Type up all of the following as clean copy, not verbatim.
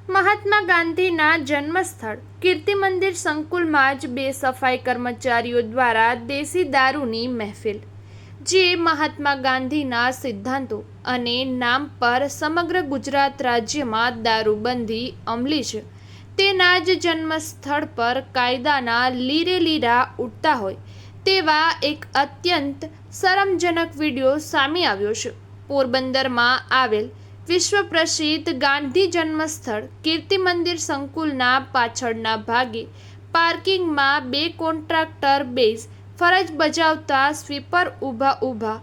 મહાત્મા ગાંધીના જન્મસ્થળ કીર્તિ મંદિર સંકુલમાં જ બે સફાઈ કર્મચારીઓ દ્વારા દેશી દારૂની મહેફિલ, જે મહાત્મા ગાંધીના સિદ્ધાંતો અને નામ પર સમગ્ર ગુજરાત રાજ્યમાં દારૂબંધી અમલી છે, તેના જ જન્મસ્થળ પર કાયદાના લીરે લીરા ઉડતા હોય તેવા એક અત્યંત શરમજનક વિડીયો સામે આવ્યો છે। પોરબંદરમાં આવેલ વિશ્વ પ્રસિદ્ધ ગાંધી જન્મસ્થળ કીર્તિ મંદિર સંકુલના પાછળના ભાગે પાર્કિંગમાં બે કોન્ટ્રાક્ટર બેઝ ફરજ બજાવતા સ્વીપર ઊભા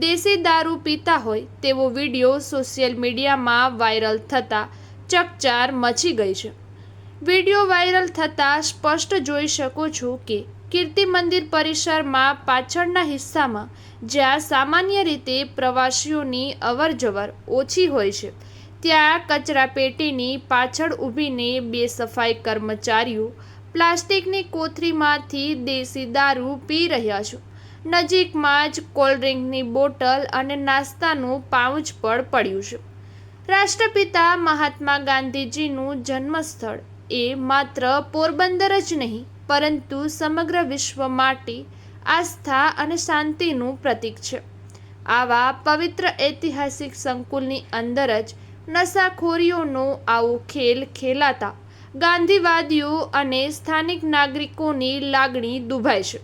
દેશી દારૂ પીતા હોય તેવો વિડીયો સોશિયલ મીડિયામાં વાયરલ થતાં ચકચાર મચી ગઈ છે। વિડીયો વાયરલ થતાં સ્પષ્ટ જોઈ શકો છો કે કીર્તિ મંદિર પરિસરમાં પાછળના હિસ્સામાં, જ્યાં સામાન્ય રીતે પ્રવાસીઓની અવરજવર ઓછી હોય છે, ત્યાં કચરાપેટીની પાછળ ઊભીને બે સફાઈ કર્મચારીઓ પ્લાસ્ટિકની કોથળીમાંથી દેશી દારૂ પી રહ્યા છે। નજીકમાં જ કોલ્ડ્રિંકની બોટલ અને નાસ્તાનું પાઉચ પણ પડ્યું છે। રાષ્ટ્રપિતા મહાત્મા ગાંધીજીનું જન્મસ્થળ એ માત્ર પોરબંદર જ નહીં, પરંતુ સમગ્ર વિશ્વ માટે આસ્થા અને શાંતિનું પ્રતીક છે। આવા પવિત્ર ઐતિહાસિક સંકુલની અંદર જ નશાખોરીઓનો આવો ખેલ ખેલાતા ગાંધીવાદીઓ અને સ્થાનિક નાગરિકોની લાગણી દુભાય છે।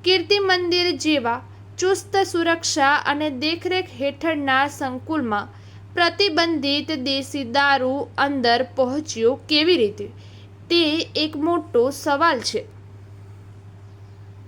કીર્તિ મંદિર જેવા ચુસ્ત સુરક્ષા અને દેખરેખ હેઠળના સંકુલમાં પ્રતિબંધિત દેશી દારૂ અંદર પહોંચ્યો કેવી રીતે, તે એક મોટો સવાલ છે।